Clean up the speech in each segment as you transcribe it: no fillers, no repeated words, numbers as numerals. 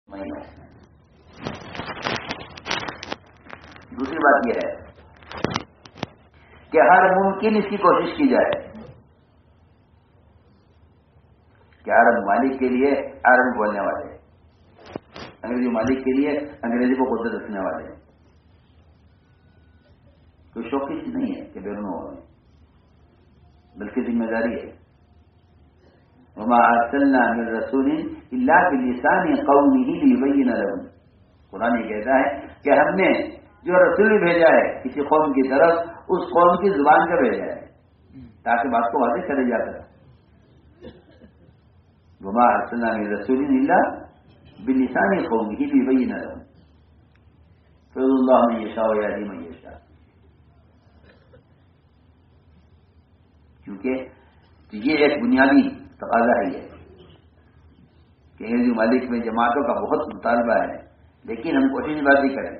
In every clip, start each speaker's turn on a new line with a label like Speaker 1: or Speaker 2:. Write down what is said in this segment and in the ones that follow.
Speaker 1: دوسری بات یہ ہے کہ ہر ممکن اس کی کوشش کی جائے کہ عرب ممالک کے لیے عربی بولنے والے، انگریزی ممالک کے لیے انگریزی کو قدرت رکھنے والے، کوئی شوقی چیز نہیں ہے کہ بیرون ہو، بلکہ ذمہ داری ہے۔ وما ارسلنا من رسول الا بلسان قومه ليبين لهم، قرآن یہ کہتا ہے کہ ہم نے جو رسول بھیجا ہے کسی قوم کی طرف، اس قوم کی زبان کا بھیجا ہے تاکہ بات کو واضح کرے جا کر۔ وما ارسلنا من رسول الا بلسان قومه ليبين لهم فضل الله من يشاء ويهدي من يشاء، کیونکہ یہ ایک بنیادی تقاضا ہے یہ کہ انگریزی ممالک میں جماعتوں کا بہت مطالبہ ہے، لیکن ہم کوشش بات ہی کریں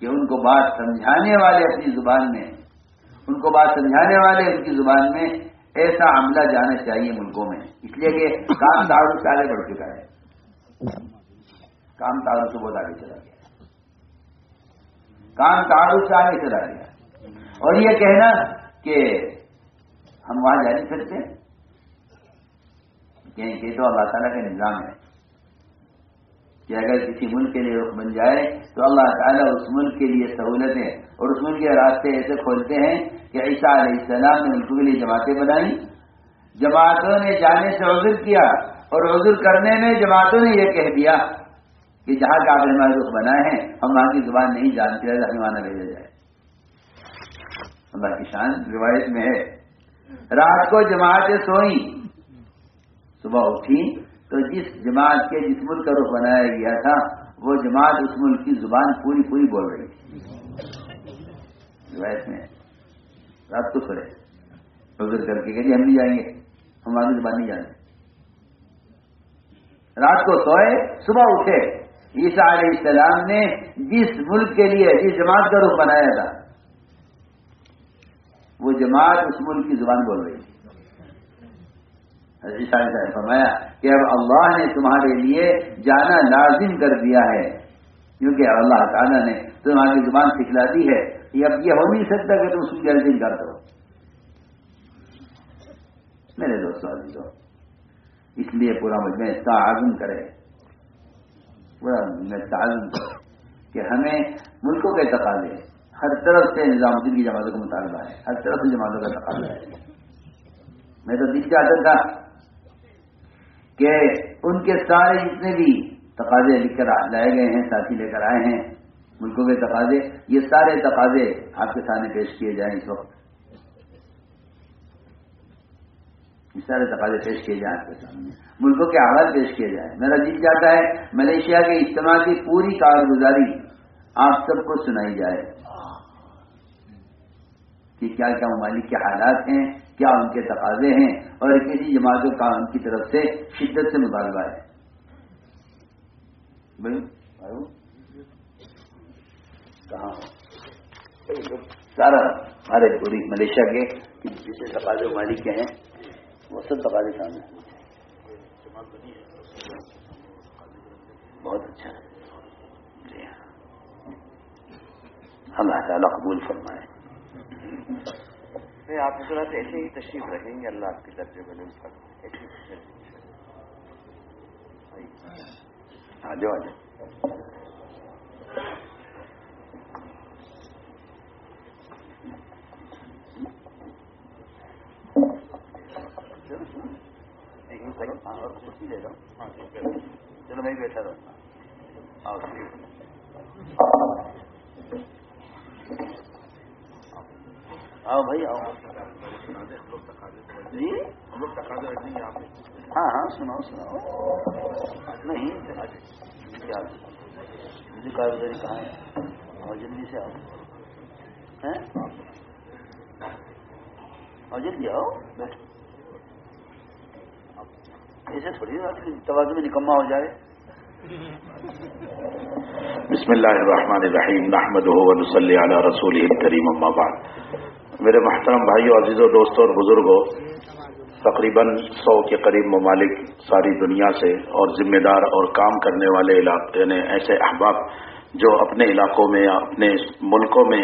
Speaker 1: کہ ان کو بات سمجھانے والے اپنی زبان میں، ان کو بات سمجھانے والے ان کی زبان میں ایسا عملہ جانا چاہیے ملکوں میں، اس لیے کہ کام تعارف سے آگے بڑھ چکا ہے، کام تعارف سے بہت آگے چلا گیا، کام تعارف سے آگے چلا گیا۔ اور یہ کہنا کہ ہم وہاں جا نہیں سکتے، یہ تو اللہ تعالیٰ کا نظام ہے کہ اگر کسی ملک کے لیے رخ بن جائے تو اللہ تعالیٰ اس ملک کے لیے سہولتیں اور اس ملک کے راستے ایسے کھولتے ہیں کہ عیسیٰ علیہ السلام نے ملکوں کے لیے جماعتیں بنائیں، جماعتوں نے جانے سے عذر کیا، اور عذر کرنے میں جماعتوں نے یہ کہہ دیا کہ جہاں کا آپ نے ہمارے رخ بنائے ہیں ہم وہاں کی زبان نہیں جانتے، ہمیں وہاں نہ بھیجا جائے۔ اللہ کی شان روایت میں ہے، رات کو جماعتیں سوئیں، صبح اٹھی تو جس جماعت کے جس ملک کا رخ بنایا گیا تھا وہ جماعت اس ملک کی زبان پوری بول رہی تھی، روایت میں رات کو سوئے عذر کر کے کہ ہم نہیں جائیں گے، ہم آگے زبان نہیں جانتے، رات کو سوئے صبح اٹھے، عیسیٰ علیہ السلام نے جس ملک کے لیے جس جماعت کا رخ بنایا تھا وہ جماعت اس ملک کی زبان بول رہی تھی۔ عیسیٰ علیہ السلام نے فرمایا کہ اب اللہ نے تمہارے لیے جانا لازم کر دیا ہے، کیونکہ اللہ تعالیٰ نے تمہاری زبان سکھلا دی ہے، اب یہ ہو نہیں سکتا کہ تم اس کی غلطی کر دو۔ میرے دوستوں عزیزوں، اس لیے پورا مجمع تعاون کرے، پورا تعاون کرے کہ ہمیں ملکوں کے تقاضے، ہر طرف سے نظام الدین کی جماعتوں کا مطالبہ ہے، ہر طرف سے جماعتوں کا تقاضا ہے۔ میں تو دل چاہتا تھا کہ ان کے سارے جتنے بھی تقاضے لکھ کر لائے گئے ہیں، ساتھی لے کر آئے ہیں ملکوں کے تقاضے، یہ سارے تقاضے آپ کے سامنے پیش کیے جائیں اس وقت، یہ سارے تقاضے پیش کیے جائیں آپ کے سامنے، ملکوں کے حوالے پیش کیے جائیں۔ میرا دل چاہتا ہے ملیشیا کے اجتماع کی پوری کارگزاری آپ سب کو سنائی جائے کہ کیا کیا ممالک کے حالات ہیں، کیا ان کے تقاضے ہیں، اور کسی جماعتوں کا ان کی طرف سے شدت سے مطالبہ ہے۔ کہاں سارا ہمارے پوری ملیشیا کے جیسے تقاضے ممالک کے ہیں وہ سب تقاضے سامنے ہیں۔ بہت اچھا ہے، جی ہاں، اللہ تعالیٰ قبول فرمائے۔
Speaker 2: آپ حضرات ایسے ہی تشریف رکھیں گے، اللہ آپ کے درجے میں نہیں پڑ
Speaker 1: آ جاؤ لے لو، چلو میں بیٹھا رہتا ہوں، آؤ بھائی آؤ جی، ہاں ہاں سناؤ نہیں کیا جلدی کارگزاری کہاں ہے، اور جلدی سے آؤ، اور جلدی آؤ، بیٹھو، ایسے تھوڑی توازن میں نکما ہو جائے۔
Speaker 3: بسم اللہ الرحمن الرحیم، نحمدہ ونصلی علی رسولہ الکریم، اما بعد۔ میرے محترم بھائیوں، عزیزوں، دوستوں اور بزرگوں، تقریباً 100 کے قریب ممالک ساری دنیا سے اور ذمہ دار اور کام کرنے والے علاقے یعنی ایسے احباب جو اپنے علاقوں میں یا اپنے ملکوں میں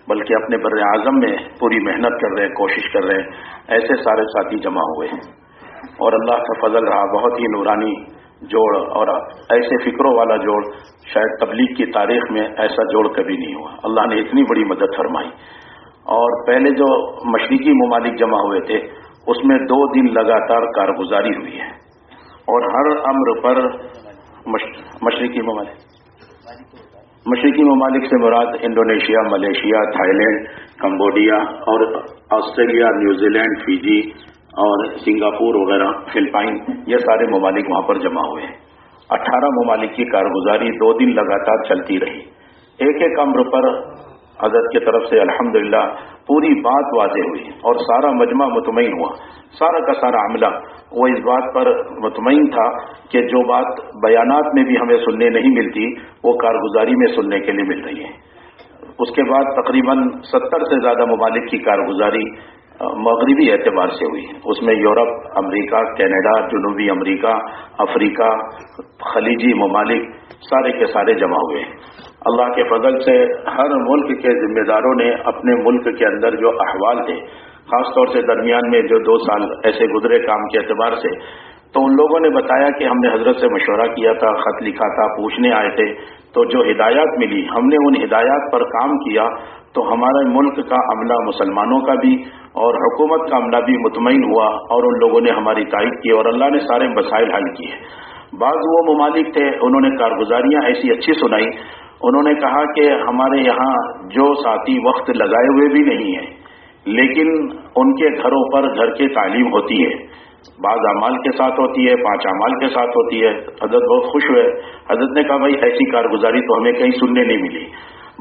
Speaker 3: بلکہ اپنے بر اعظم میں پوری محنت کر رہے ہیں، کوشش کر رہے ہیں، ایسے سارے ساتھی جمع ہوئے ہیں اور اللہ کا فضل رہا بہت ہی نورانی جوڑ اور ایسے فکروں والا جوڑ شاید تبلیغ کی تاریخ میں ایسا جوڑ کبھی نہیں ہوا. اللہ نے اتنی بڑی مدد فرمائی. اور پہلے جو مشرقی ممالک جمع ہوئے تھے اس میں 2 دن لگاتار کارگزاری ہوئی ہے اور ہر امر پر مشرقی ممالک سے مراد Indonesia, Malaysia, Thailand, Cambodia اور آسٹریلیا، نیوزی لینڈ، فیجی اور سنگاپور وغیرہ، فلپائن، یہ سارے ممالک وہاں پر جمع ہوئے ہیں. 18 ممالک کی کارگزاری 2 دن لگاتار چلتی رہی. ایک ایک امر پر حضرت کی طرف سے الحمدللہ پوری بات واضح ہوئی اور سارا مجمع مطمئن ہوا. سارا کا سارا عملہ وہ اس بات پر مطمئن تھا کہ جو بات بیانات میں بھی ہمیں سننے نہیں ملتی وہ کارگزاری میں سننے کے لیے مل رہی ہے. اس کے بعد تقریباً 70 سے زیادہ ممالک کی کارگزاری مغربی اعتبار سے ہوئی. اس میں یورپ، امریکہ، کینیڈا، جنوبی امریکہ، افریقہ، خلیجی ممالک سارے کے سارے جمع ہوئے. اللہ کے فضل سے ہر ملک کے ذمہ داروں نے اپنے ملک کے اندر جو احوال تھے، خاص طور سے درمیان میں جو 2 سال ایسے گزرے کام کے اعتبار سے، تو ان لوگوں نے بتایا کہ ہم نے حضرت سے مشورہ کیا تھا، خط لکھا تھا، پوچھنے آئے تھے، تو جو ہدایات ملی ہم نے ان ہدایات پر کام کیا تو ہمارے ملک کا عملہ، مسلمانوں کا بھی اور حکومت کا عملہ بھی مطمئن ہوا اور ان لوگوں نے ہماری تائید کی اور اللہ نے سارے مسائل حل کیے. بعض وہ ممالک تھے انہوں نے کارگزاریاں ایسی اچھی سنائی. انہوں نے کہا کہ ہمارے یہاں جو ساتھی وقت لگائے ہوئے بھی نہیں ہیں لیکن ان کے گھروں پر گھر کی تعلیم ہوتی ہے، بعض اعمال کے ساتھ ہوتی ہے، 5 اعمال کے ساتھ ہوتی ہے. حضرت بہت خوش ہوئے. حضرت نے کہا بھائی ایسی کارگزاری تو ہمیں کہیں سننے نہیں ملی.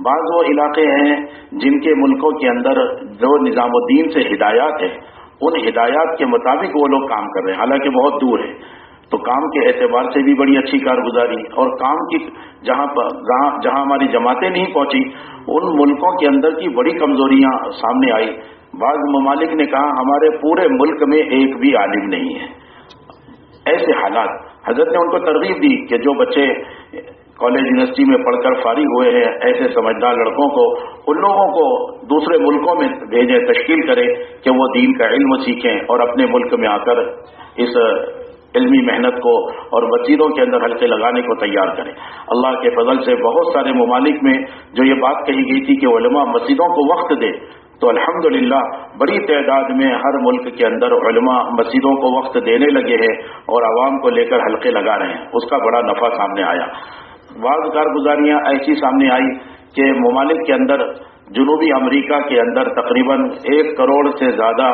Speaker 3: بعض وہ علاقے ہیں جن کے ملکوں کے اندر جو نظام الدین سے ہدایات ہیں ان ہدایات کے مطابق وہ لوگ کام کر رہے ہیں، حالانکہ بہت دور ہے. تو کام کے اعتبار سے بھی بڑی اچھی کارگزاری اور کام کی جہاں ہماری جماعتیں نہیں پہنچی ان ملکوں کے اندر کی بڑی کمزوریاں سامنے آئی. بعض ممالک نے کہا ہمارے پورے ملک میں ایک بھی عالم نہیں ہے. ایسے حالات حضرت نے ان کو ترغیب دی کہ جو بچے کالج یونیورسٹی میں پڑھ کر فارغ ہوئے ہیں ایسے سمجھدار لڑکوں کو ان لوگوں کو دوسرے ملکوں میں بھیجیں، تشکیل کریں کہ وہ دین کا علم سیکھیں اور اپنے ملک میں آ کر اس علمی محنت کو اور مسجدوں کے اندر حلقے لگانے کو تیار کریں. اللہ کے فضل سے بہت سارے ممالک میں جو یہ بات کہی گئی تھی کہ علماء مسجدوں کو وقت دے تو الحمدللہ بڑی تعداد میں ہر ملک کے اندر علماء مسجدوں کو وقت دینے لگے ہیں اور عوام کو لے کر حلقے لگا رہے ہیں. اس کا بڑا نفع سامنے آیا. بعض کارگزاریاں ایسی سامنے آئی کہ ممالک کے اندر جنوبی امریکہ کے اندر تقریباً 1 کروڑ سے زیادہ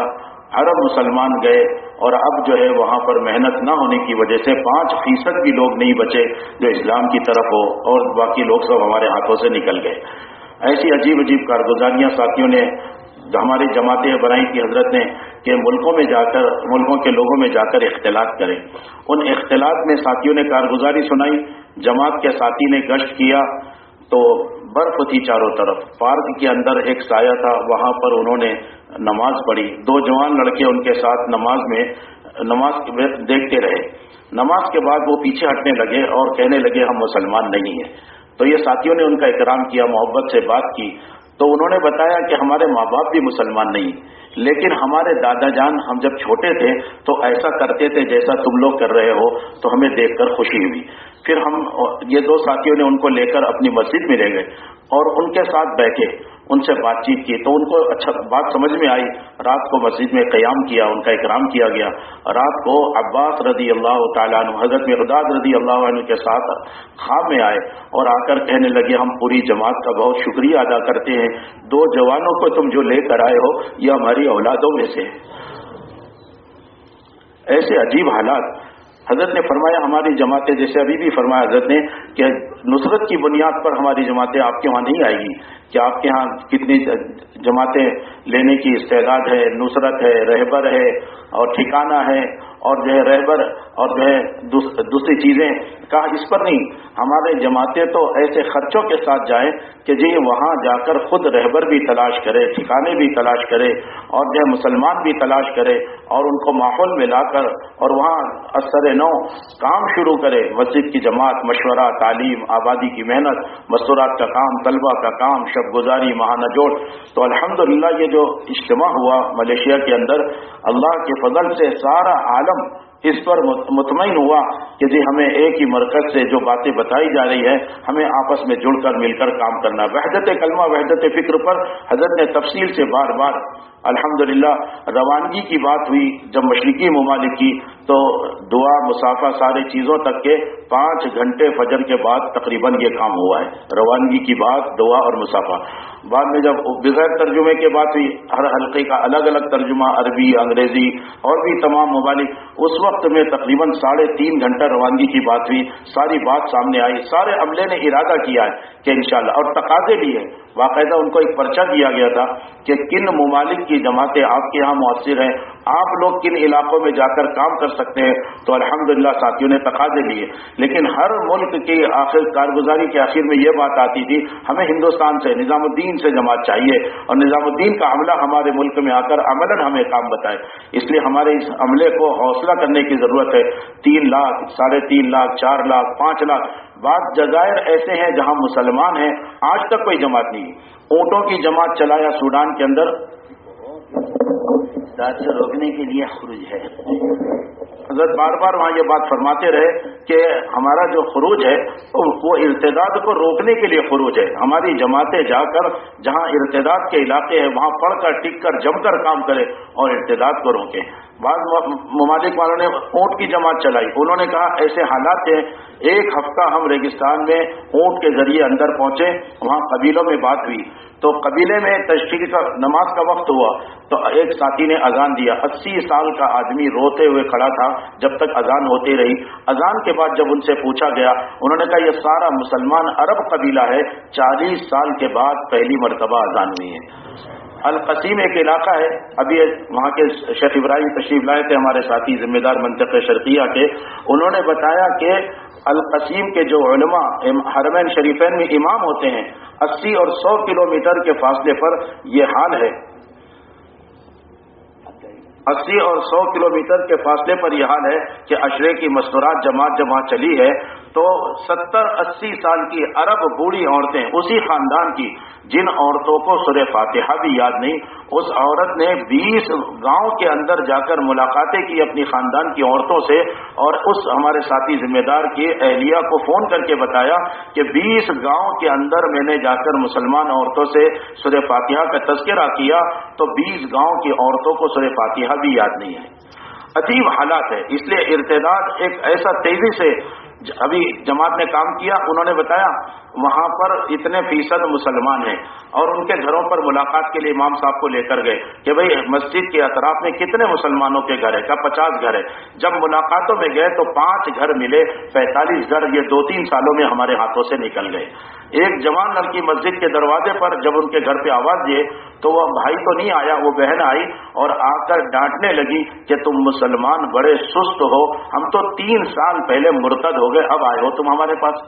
Speaker 3: عرب مسلمان گئے اور اب جو ہے وہاں پر محنت نہ ہونے کی وجہ سے 5% بھی لوگ نہیں بچے جو اسلام کی طرف ہو اور باقی لوگ سب ہمارے ہاتھوں سے نکل گئے. ایسی عجیب عجیب کارگزاریاں ساتھیوں نے ہماری جماعتیں بنائی کی حضرت نے کہ ملکوں کے لوگوں میں جا کر اختلاط کریں. ان اختلاط میں ساتھیوں نے کارگزاری سنائی. جماعت کے ساتھی نے گشت کیا تو برف تھی چاروں طرف. پارک کے اندر ایک سایہ تھا، وہاں پر انہوں نے نماز پڑھی. 2 جوان لڑکے ان کے ساتھ نماز دیکھتے رہے. نماز کے بعد وہ پیچھے ہٹنے لگے اور کہنے لگے ہم مسلمان نہیں ہیں. تو یہ ساتھیوں نے ان کا اکرام کیا، محبت سے بات کی. تو انہوں نے بتایا کہ ہمارے ماں باپ بھی مسلمان نہیں لیکن ہمارے دادا جان ہم جب چھوٹے تھے تو ایسا کرتے تھے جیسا تم لوگ کر رہے ہو، تو ہمیں دیکھ کر خوشی ہوئی. پھر یہ 2 ساتھیوں نے ان کو لے کر اپنی مسجد میں لے گئے اور ان کے ساتھ بیٹھے، ان سے بات چیت کی تو ان کو اچھا بات سمجھ میں آئی. رات کو مسجد میں قیام کیا، ان کا اکرام کیا گیا. رات کو عباس رضی اللہ تعالیٰ عنہ، حضرت مقداد رضی اللہ عنہ کے ساتھ خواب میں آئے اور آ کر کہنے لگے ہم پوری جماعت کا بہت شکریہ ادا کرتے ہیں، 2 جوانوں کو تم جو لے کر آئے ہو یہ ہماری اولادوں میں سے. ایسے عجیب حالات. حضرت نے فرمایا ہماری جماعتیں، جیسے ابھی بھی فرمایا حضرت نے کہ نصرت کی بنیاد پر ہماری جماعتیں آپ کے وہاں نہیں آئے گی کہ آپ کے ہاں کتنی جماعتیں لینے کی استعداد ہے، نصرت ہے، رہبر ہے اور ٹھکانہ ہے اور جو ہے رہبر اور جو ہے دوسری چیزیں کہا اس پر نہیں، ہمارے جماعتیں تو ایسے خرچوں کے ساتھ جائیں کہ جی وہاں جا کر خود رہبر بھی تلاش کرے، ٹھکانے بھی تلاش کرے، اور جو مسلمان بھی تلاش کرے، اور ان کو ماحول میں لا کر اور وہاں اثر نو کام شروع کرے، مسجد کی جماعت، مشورہ، تعلیم، آبادی کی محنت، مستورات کا کام، طلبہ کا کام، شب گزاری، ماہانہ جوڑ۔ تو الحمدللہ یہ جو اجتماع ہوا ملیشیا کے اندر، اللہ کے فضل سے سارا عالم اس پر مطمئن ہوا کہ جی ہمیں ایک ہی مرکز سے جو باتیں بتائی جا رہی ہیں ہمیں آپس میں جڑ کر مل کر کام کرنا۔ وحدت کلمہ، وحدت فکر پر حضرت نے تفصیل سے بار بار الحمدللہ روانگی کی بات ہوئی جب مشرقی ممالک کی، تو دعا، مسافہ، ساری چیزوں تک کے 5 گھنٹے فجر کے بعد تقریباً یہ کام ہوا ہے، روانگی کی بات، دعا اور مسافہ۔ بعد میں جب بغیر ترجمے کے بات ہوئی، ہر حلقے کا الگ الگ ترجمہ، عربی، انگریزی اور بھی تمام ممالک، اس وقت میں تقریباً 3.5 گھنٹہ روانگی کی بات ہوئی، ساری بات سامنے آئی، سارے عملے نے ارادہ کیا ہے کہ انشاءاللہ، اور تقاضے بھی ہے، باقاعدہ ان کو ایک پرچہ دیا گیا تھا کہ کن ممالک کی جماعتیں آپ کے ہاں مؤثر ہیں، آپ لوگ کن علاقوں میں جا کر کام کر سکتے ہیں۔ تو الحمدللہ ساتھیوں نے تقاضے لیے، لیکن ہر ملک کی آخر کارگزاری کے آخر میں یہ بات آتی تھی ہمیں ہندوستان سے، نظام الدین سے جماعت چاہیے، اور نظام الدین کا عملہ ہمارے ملک میں آ کر عملاً ہمیں کام بتائے۔ اس لیے ہمارے اس عملے کو حوصلہ کرنے کی ضرورت ہے۔ 3 لاکھ، 3.5 لاکھ، 4 لاکھ، 5 لاکھ، بعض جزائر ایسے ہیں جہاں مسلمان ہیں، آج تک کوئی جماعت نہیں۔ اونٹوں کی جماعت چلایا سوڈان کے اندر،
Speaker 1: ذات سے روکنے کے لیے خروج ہے۔
Speaker 3: حضرت بار بار وہاں یہ بات فرماتے رہے کہ ہمارا جو خروج ہے وہ ارتداد کو روکنے کے لیے خروج ہے۔ ہماری جماعتیں جا کر جہاں ارتداد کے علاقے ہیں وہاں پڑھ کر، ٹک کر، جم کر کام کرے اور ارتداد کو روکیں۔ بعض ممالک والوں نے اونٹ کی جماعت چلائی، انہوں نے کہا ایسے حالات ہیں، 1 ہفتہ ہم ریگستان میں اونٹ کے ذریعے اندر پہنچے، وہاں قبیلوں میں بات ہوئی، تو قبیلے میں تشریق کا نماز کا وقت ہوا تو ایک ساتھی نے اذان دیا، 80 سال کا آدمی روتے ہوئے کھڑا تھا جب تک اذان ہوتی رہی۔ اذان کے بعد جب ان سے پوچھا گیا، انہوں نے کہا یہ سارا مسلمان عرب قبیلہ ہے، 40 سال کے بعد پہلی مرتبہ اذان ہوئی ہے۔ القصیم ایک علاقہ ہے، ابھی وہاں کے شیخ ابراہیم تشریف لائے تھے ہمارے ساتھی ذمہ دار منطقہ شرقیہ کے، انہوں نے بتایا کہ القصیم کے جو علماء حرمین شریفین میں امام ہوتے ہیں، 80 اور 100 کلومیٹر کے فاصلے پر یہ حال ہے، 80 اور 100 کلومیٹر کے فاصلے پر یہ حال ہے کہ عشرے کی مستورات جماعت جب وہاں چلی ہے تو 70-80 سال کی عرب بوڑھی عورتیں، اسی خاندان کی، جن عورتوں کو سورہ فاتحہ بھی یاد نہیں، اس عورت نے 20 گاؤں کے اندر جا کر ملاقاتیں کی اپنی خاندان کی عورتوں سے، اور اس ہمارے ساتھی ذمہ دار کی اہلیہ کو فون کر کے بتایا کہ 20 گاؤں کے اندر میں نے جا کر مسلمان عورتوں سے سورہ فاتحہ کا تذکرہ کیا تو 20 گاؤں کی عورتوں کو سورہ فاتحہ بھی یاد نہیں ہے۔ عجیب حالات ہے، اس لیے ارتداد ایک ایسا تیزی سے ابھی جماعت نے کام کیا، انہوں نے بتایا وہاں پر اتنے فیصد مسلمان ہیں، اور ان کے گھروں پر ملاقات کے لیے امام صاحب کو لے کر گئے کہ بھئی مسجد کے اطراف میں کتنے مسلمانوں کے گھر ہے، کہا 50 گھر ہے۔ جب ملاقاتوں میں گئے تو 5 گھر ملے، 45 گھر یہ 2-3 سالوں میں ہمارے ہاتھوں سے نکل گئے۔ ایک جوان لڑکی مسجد کے دروازے پر جب ان کے گھر پہ آواز دیے تو وہ بھائی تو نہیں آیا، وہ بہن آئی اور آ کر ڈانٹنے لگی کہ تم مسلمان بڑے سست ہو، ہم تو 3 سال پہلے مرتد ہو گئے، اب آئے ہو تم ہمارے پاس۔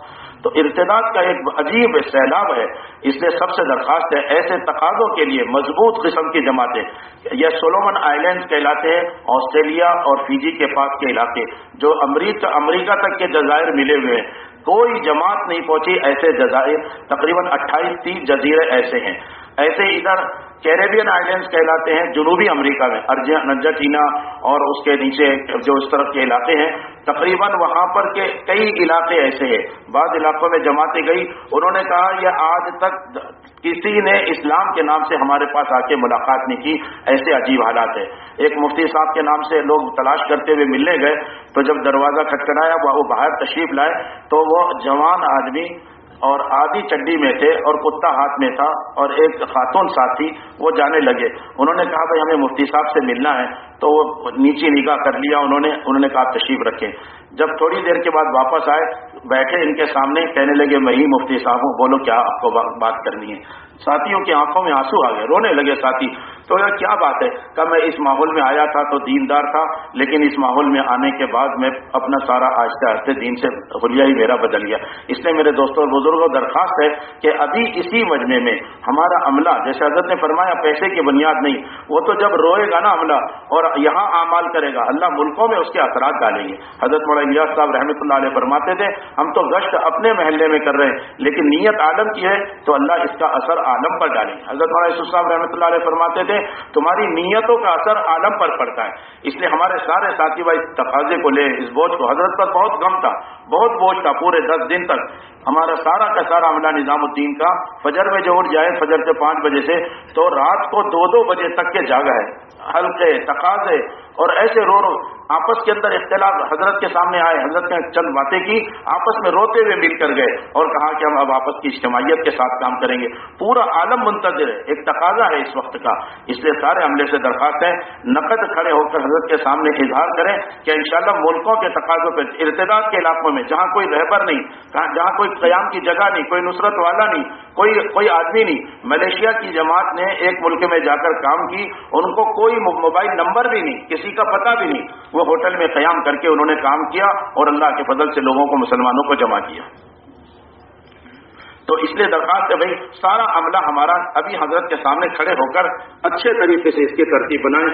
Speaker 3: تو ارتداد کا ایک عجیب سیلاب ہے، اس لیے سب سے درخواست ہے ایسے تقاضوں کے لیے مضبوط قسم کی جماعتیں، یہ سولومن آئلینڈز کہلاتے ہیں، آسٹریلیا اور فیجی کے پاس کے علاقے جو امریکہ تک کے جزائر ملے ہوئے ہیں، کوئی جماعت نہیں پہنچی ایسے جزائر، تقریباً 28-30 جزیرے ایسے ہیں۔ ایسے ادھر کیریبین آئلینڈز کہلاتے ہیں جنوبی امریکہ میں، ارجنٹینا اور اس کے نیچے جو اس طرف کے علاقے ہیں، تقریباً وہاں پر کے کئی علاقے ایسے ہیں۔ بعض علاقوں میں جماعتیں گئی، انہوں نے کہا یہ آج تک کسی نے اسلام کے نام سے ہمارے پاس آ کے ملاقات نہیں کی، ایسے عجیب حالات ہیں۔ ایک مفتی صاحب کے نام سے لوگ تلاش کرتے ہوئے ملنے گئے تو جب دروازہ کھٹکھٹایا وہ باہر تشریف لائے تو وہ جوان آدمی اور آدھی چڈی میں تھے اور کتا ہاتھ میں تھا اور ایک خاتون ساتھی، وہ جانے لگے، انہوں نے کہا بھائی ہمیں مفتی صاحب سے ملنا ہے، تو وہ نیچے نگاہ کر لیا انہوں نے کہا تشریف رکھیں۔ جب تھوڑی دیر کے بعد واپس آئے، بیٹھے ان کے سامنے، کہنے لگے میں ہی مفتی صاحب ہوں، بولو کیا آپ کو بات کرنی ہے۔ ساتھیوں کی آنکھوں میں آنسو آ گئے، رونے لگے ساتھی، تو یہ کیا بات ہے کہ میں اس ماحول میں آیا تھا تو دیندار تھا، لیکن اس ماحول میں آنے کے بعد میں اپنا سارا آہستہ آہستہ دین سے حلیہ ہی میرا بدل گیا۔ اس لیے میرے دوستوں اور بزرگوں درخواست ہے کہ ابھی اسی مجمع میں ہمارا عملہ، جیسے حضرت نے فرمایا پیسے کی بنیاد نہیں، وہ تو جب روئے گا نا عملہ اور یہاں اعمال کرے گا، اللہ ملکوں میں اس کے اثرات ڈالیں گے۔ حضرت مولانا الیاس صاحب رحمۃ اللہ علیہ فرماتے تھے ہم تو گشت اپنے محلے میں کر رہے ہیں، لیکن نیت عالم کی ہے تو اللہ اس کا اثر عالم پر ڈالیں گے۔ حضرت مولانا یوسف صاحب رحمۃ اللہ علیہ فرماتے تھے تمہاری نیتوں کا اثر عالم پر پڑتا ہے۔ اس لیے ہمارے سارے ساتھی بھائی تقاضے کو لے، اس بوجھ کو، حضرت پر بہت غم تھا، بہت بوجھ تھا، پورے 10 دن تک ہمارا سارا کا سارا عملہ نظام الدین کا فجر میں جو اٹھ جائے، فجر سے 5 بجے سے تو رات کو 2-2 بجے تک کے جاگا ہے، حلقے تقاضے اور ایسے رو آپس کے اندر اختلاف حضرت کے سامنے آئے، حضرت نے چند باتیں کی، آپس میں روتے ہوئے مل کر گئے اور کہا کہ ہم اب آپس کی اجتماعیت کے ساتھ کام کریں گے۔ پورا عالم منتظر ہے، ایک تقاضا ہے اس وقت کا، اس لیے سارے عملے سے درخواست ہے نقد کھڑے ہو کر حضرت کے سامنے اظہار کریں کہ انشاءاللہ ملکوں کے تقاضوں پہ، ارتداد کے علاقوں میں جہاں کوئی رہبر نہیں، جہاں کوئی قیام کی جگہ نہیں، کوئی نصرت والا نہیں، کوئی آدمی نہیں، ملیشیا کی جماعت نے ایک ملک میں جا کر کام کی، ان کو کوئی موبائل نمبر بھی نہیں، کسی کا پتہ بھی نہیں، وہ ہوٹل میں قیام کر کے انہوں نے کام کیا اور اللہ کے فضل سے لوگوں کو، مسلمانوں کو جمع کیا۔ تو اس لیے درخواست ہے بھائی سارا عملہ ہمارا ابھی حضرت کے سامنے کھڑے ہو کر اچھے طریقے سے اس کی ترتیب بنائیں۔